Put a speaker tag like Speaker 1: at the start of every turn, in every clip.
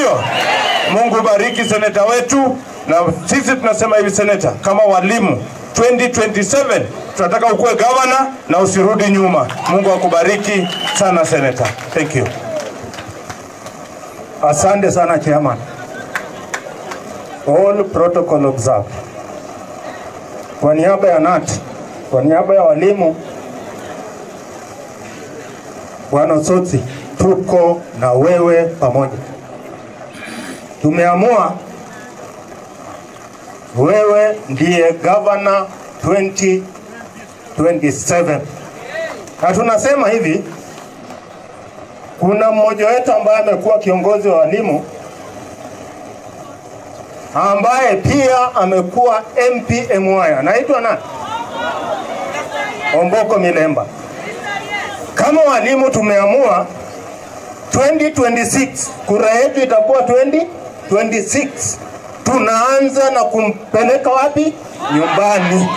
Speaker 1: ndio? Mungu bariki seneta wetu, na sisi tunasema hivi seneta, kama walimu 2027 tunataka ukue governor na usirudi nyuma. Mungu akubariki sana seneta. Thank you.
Speaker 2: Asante sana chairman. All protocol observed. Kwa niaba ya NAT, kwa niaba ya walimu, Bwana Osotsi, tuko na wewe pamoja. Tumeamua wewe ndiye governor 2027. Na tunasema hivi, kuna mmoja wetu ambaye amekuwa kiongozi wa walimu, ambaye pia amekuwa MPMY, anaitwa nani? Omboko Milemba. Kama walimu tumeamua 2026 kura yetu itakuwa 2026. Tunaanza na kumpeleka wapi? Nyumbani.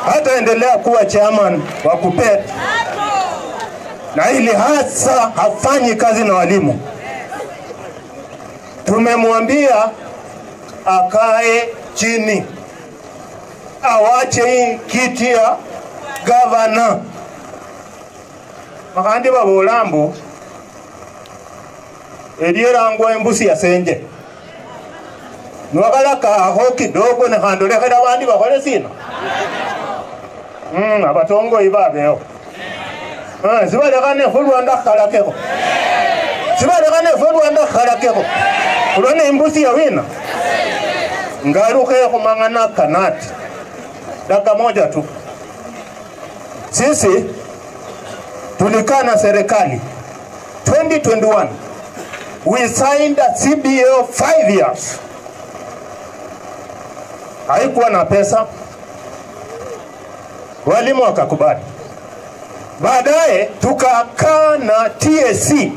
Speaker 2: Hataendelea kuwa chairman wa KUPPET, na ili hasa hafanyi kazi na walimu. Tumemwambia akae chini, awache hii kiti ya governor. Makandi babulambu elierangwa embusi ya senje nwakala kaho kidogo ne handolekera abandi bakole sina abatongo ibabeo sibalekane fulwanda khalakeko sibalekane fulwanda khalakeko ulone embusi ya wina ngaruke kumangana kanati daka moja tu. Sisi tulikaa na serikali 2021, we signed a CBA of 5 years. Haikuwa na pesa, walimu wakakubali. Baadaye tukakaa na TSC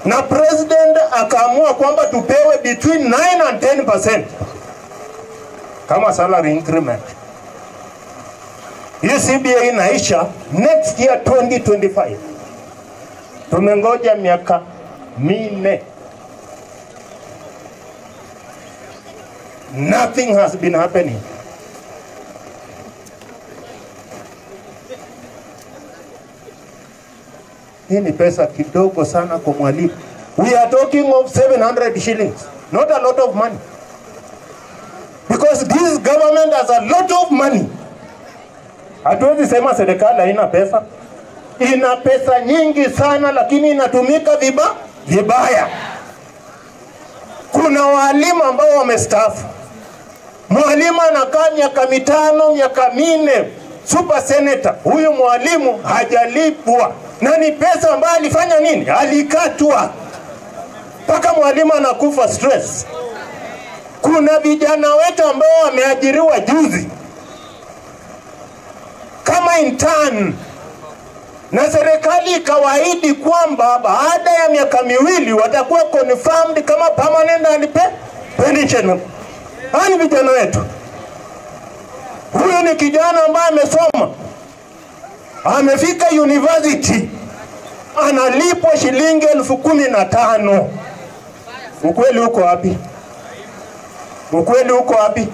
Speaker 2: na president akaamua kwamba tupewe between 9 and 10% kama salary increment. Hii CBA inaisha next year 2025. Tumengoja miaka 4. Nothing has been happening. Hii ni pesa kidogo sana kwa mwalimu. We are talking of 700 shillings. Not a lot of money. Because this government has a lot of money. Hatuwezi sema serikali haina pesa. Ina pesa nyingi sana, lakini inatumika vibaya. Kuna walimu ambao wamestaafu. Mwalimu anakaa miaka 5, miaka 4, super senator. Huyu mwalimu hajalipwa. Na ni pesa ambayo alifanya nini? Alikatwa. Paka mwalimu anakufa stress. Kuna vijana wetu ambao wameajiriwa juzi kama intern, na serikali ikawaahidi kwamba baada ya miaka 2 watakuwa confirmed kama permanent and pension. Hani vijana wetu. Huyu ni kijana ambaye amesoma, amefika university, analipwa shilingi 15,000. Ukweli uko wapi? Ukweli uko wapi?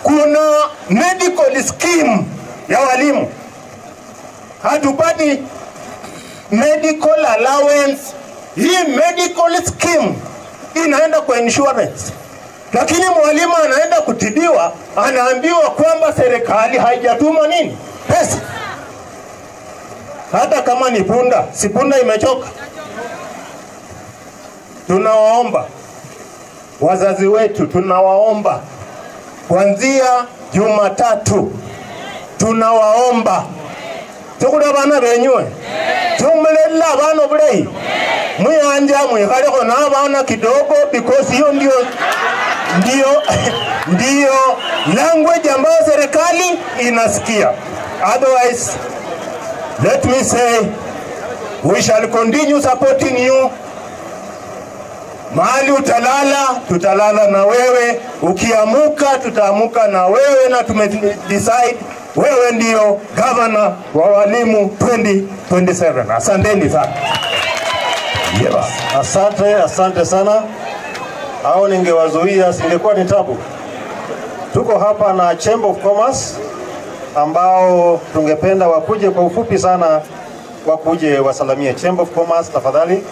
Speaker 2: Kuna medical scheme ya walimu. Hatupati medical allowance. Hii medical scheme inaenda kwa insurance. Lakini mwalimu anaenda kutibiwa, anaambiwa kwamba serikali haijatuma nini? Pesa. Hata kama ni punda, si punda imechoka. Tunawaomba wazazi wetu, tunawaomba kuanzia Jumatatu, tunawaomba tukula bana benywe tumulela bana bulei muyanja mwikaleko na bana kidogo, because hiyo ndio language ambayo serikali inasikia. Otherwise, let me say we shall continue supporting you. Mahali utalala, tutalala na wewe. Ukiamuka, tutaamuka na wewe, na tumedecide wewe ndio governor wa walimu 2027. Asanteni sana.
Speaker 3: Asante sana. Hao ningewazuia singekuwa ni tabu. Tuko hapa na Chamber of Commerce ambao tungependa wakuje kwa ufupi sana, wakuje wasalamie. Chamber of Commerce tafadhali.